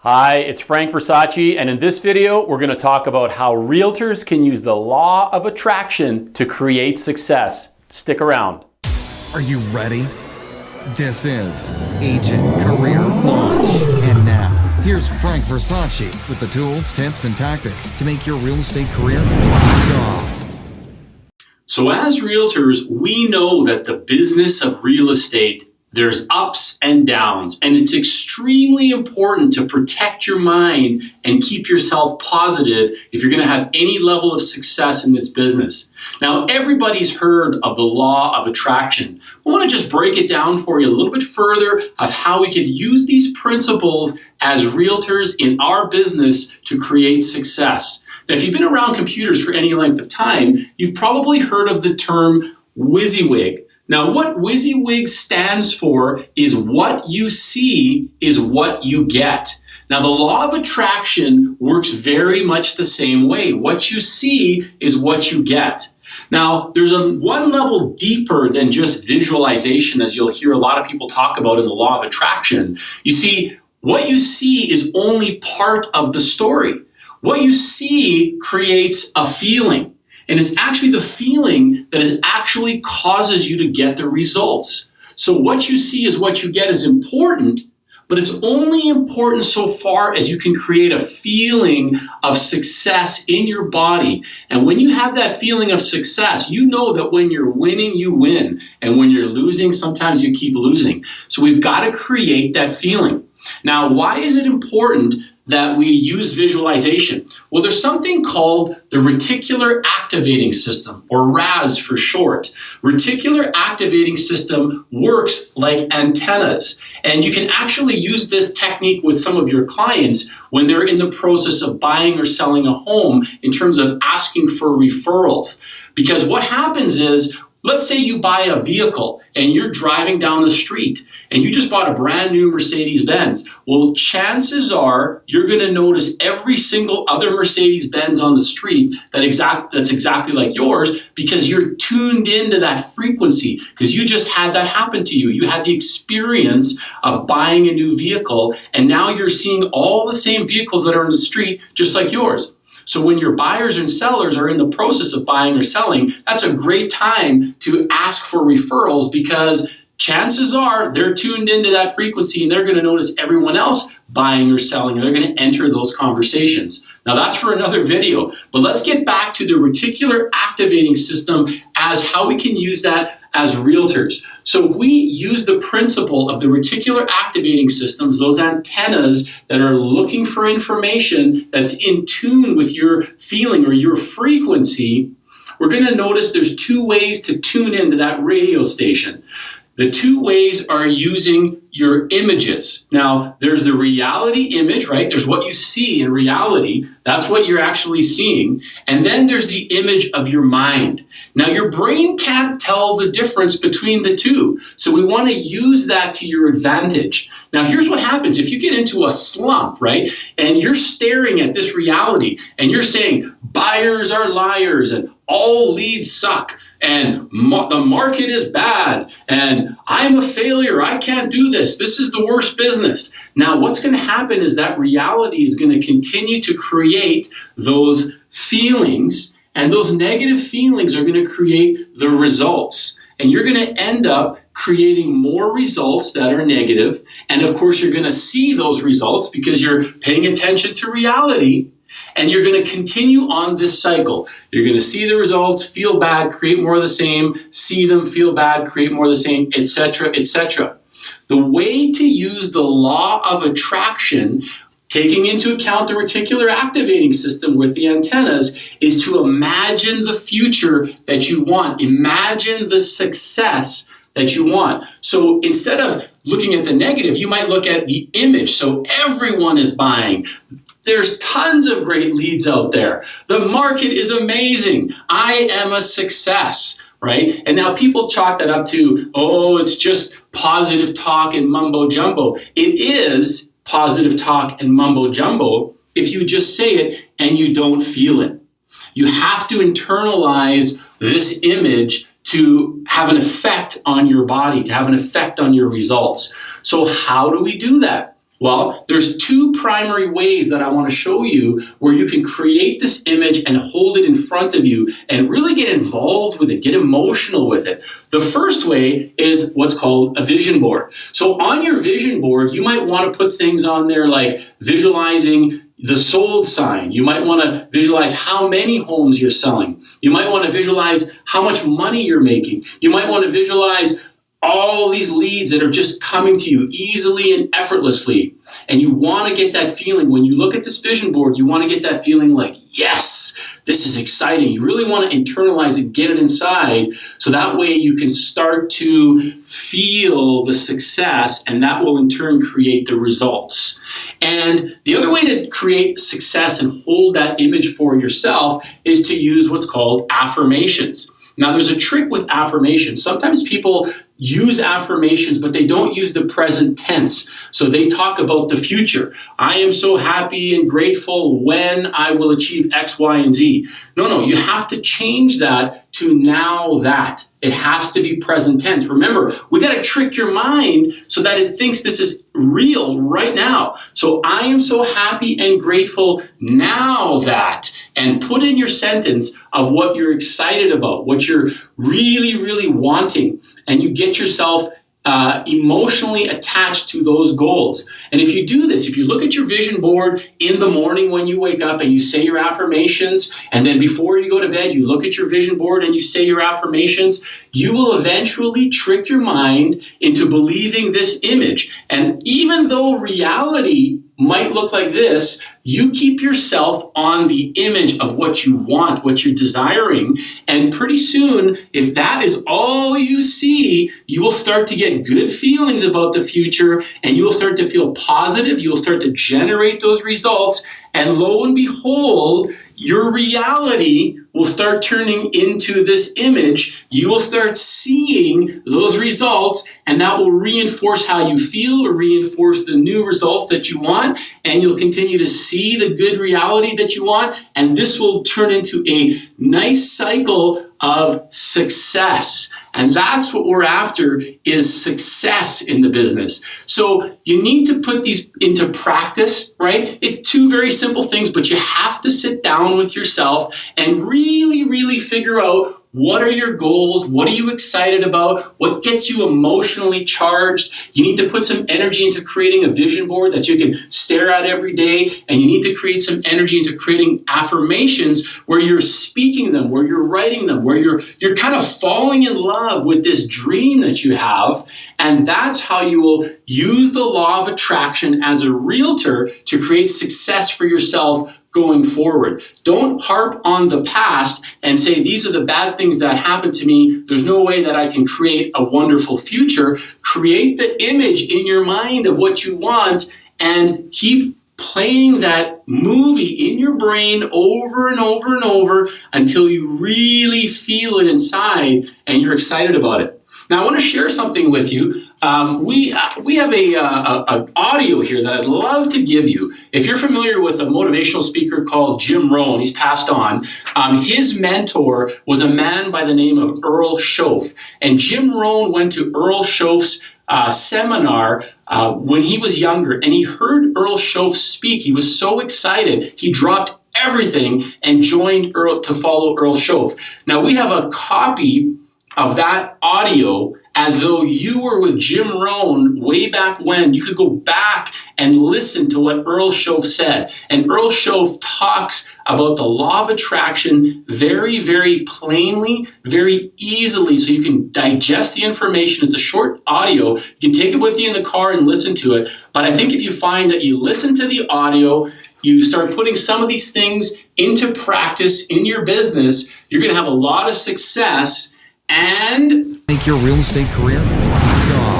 Hi, it's Frank Versace, and in this video, we're going to talk about how realtors can use the law of attraction to create success. Stick around. Are you ready? This is Agent Career Launch. And now, here's Frank Versace with the tools, tips, and tactics to make your real estate career blast off. So as realtors, we know that the business of real estate, there's ups and downs, and it's extremely important to protect your mind and keep yourself positive if you're going to have any level of success in this business. Now, everybody's heard of the law of attraction. I want to just break it down for you a little bit further of how we could use these principles as realtors in our business to create success. Now, if you've been around computers for any length of time, you've probably heard of the term WYSIWYG. Now, what WYSIWYG stands for is what you see is what you get. Now, the law of attraction works very much the same way. What you see is what you get. Now, there's one level deeper than just visualization, as you'll hear a lot of people talk about in the law of attraction. You see, what you see is only part of the story. What you see creates a feeling. And it's actually the feeling that actually causes you to get the results. So what you see is what you get is important, but it's only important so far as you can create a feeling of success in your body. And when you have that feeling of success, you know that when you're winning, you win. And when you're losing, sometimes you keep losing. So we've got to create that feeling. Now, why is it important that we use visualization? Well, there's something called the reticular activating system, or RAS for short. Reticular activating system works like antennas, and you can actually use this technique with some of your clients when they're in the process of buying or selling a home in terms of asking for referrals. Because what happens is, let's say you buy a vehicle and you're driving down the street and you just bought a brand new Mercedes-Benz. Well, chances are you're going to notice every single other Mercedes-Benz on the street that's exactly like yours, because you're tuned into that frequency, because you just had that happen to you. You had the experience of buying a new vehicle, and now you're seeing all the same vehicles that are in the street just like yours. So when your buyers and sellers are in the process of buying or selling, that's a great time to ask for referrals, because chances are they're tuned into that frequency and they're going to notice everyone else buying or selling, and they're going to enter those conversations. Now, that's for another video, but let's get back to the reticular activating system as how we can use that as realtors. So if we use the principle of the reticular activating systems, those antennas that are looking for information that's in tune with your feeling or your frequency, we're going to notice there's two ways to tune into that radio station. The two ways are using your images. Now, there's the reality image, right? There's what you see in reality. That's what you're actually seeing. And then there's the image of your mind. Now, your brain can't tell the difference between the two. So we want to use that to your advantage. Now, here's what happens. If you get into a slump, right, and you're staring at this reality and you're saying, buyers are liars and all leads suck, and the market is bad, and I'm a failure, I can't do this, this is the worst business. Now, what's going to happen is that reality is going to continue to create those feelings, and those negative feelings are going to create the results. And you're going to end up creating more results that are negative. And of course, you're going to see those results because you're paying attention to reality. And you're going to continue on this cycle. You're going to see the results, feel bad, create more of the same, see them, feel bad, create more of the same, etc., etc. The way to use the law of attraction, taking into account the reticular activating system with the antennas, is to imagine the future that you want. Imagine the success that you want. So instead of looking at the negative, you might look at the image. So everyone is buying. There's tons of great leads out there. The market is amazing. I am a success, right? And now people chalk that up to, oh, it's just positive talk and mumbo jumbo. It is positive talk and mumbo jumbo if you just say it and you don't feel it. You have to internalize this image to have an effect on your body, to have an effect on your results. So how do we do that? Well, there's two primary ways that I want to show you where you can create this image and hold it in front of you and really get involved with it, get emotional with it. The first way is what's called a vision board. So on your vision board, you might want to put things on there like visualizing the sold sign. You might want to visualize how many homes you're selling. You might want to visualize how much money you're making. You might want to visualize all these leads that are just coming to you easily and effortlessly. And you want to get that feeling. When you look at this vision board, you want to get that feeling like, yes, this is exciting. You really want to internalize it, get it inside, so that way you can start to feel the success, and that will in turn create the results. And the other way to create success and hold that image for yourself is to use what's called affirmations. Now, there's a trick with affirmations. Sometimes people use affirmations, but they don't use the present tense. So they talk about the future. I am so happy and grateful when I will achieve X, Y, and Z. No, you have to change that to now that. It has to be present tense. Remember, we got to trick your mind so that it thinks this is real right now. So I am so happy and grateful now that, and put in your sentence of what you're excited about, what you're really, really wanting, and you get yourself emotionally attached to those goals. And if you do this, if you look at your vision board in the morning when you wake up and you say your affirmations, and then before you go to bed, you look at your vision board and you say your affirmations, you will eventually trick your mind into believing this image. And even though reality might look like this, you keep yourself on the image of what you want, what you're desiring, and pretty soon, if that is all you see, you will start to get good feelings about the future, and you will start to feel positive, you will start to generate those results, and lo and behold, your reality will start turning into this image. You will start seeing those results, and that will reinforce how you feel or reinforce the new results that you want, and you'll continue to see the good reality that you want, and this will turn into a nice cycle of success. And that's what we're after, is success in the business. So you need to put these into practice, right? It's two very simple things, but you have to sit down with yourself and really, really figure out, what are your goals? What are you excited about? What gets you emotionally charged? You need to put some energy into creating a vision board that you can stare at every day. And you need to create some energy into creating affirmations where you're speaking them, where you're writing them, where you're kind of falling in love with this dream that you have. And that's how you will use the law of attraction as a realtor to create success for yourself going forward. Don't harp on the past and say, these are the bad things that happened to me. There's no way that I can create a wonderful future. Create the image in your mind of what you want and keep playing that movie in your brain over and over and over until you really feel it inside and you're excited about it. Now, I want to share something with you. We have an audio here that I'd love to give you. If you're familiar with a motivational speaker called Jim Rohn, he's passed on. His mentor was a man by the name of Earl Shoaff. And Jim Rohn went to Earl Shoaff's seminar when he was younger, and he heard Earl Shoaff speak. He was so excited, he dropped everything and joined Earl to follow Earl Shoaff. Now, we have a copy of that audio as though you were with Jim Rohn way back when. You could go back and listen to what Earl Shoaff said. And Earl Shoaff talks about the law of attraction very, very plainly, very easily, so you can digest the information. It's a short audio. You can take it with you in the car and listen to it. But I think if you find that you listen to the audio, you start putting some of these things into practice in your business, you're going to have a lot of success and make your real estate career stop.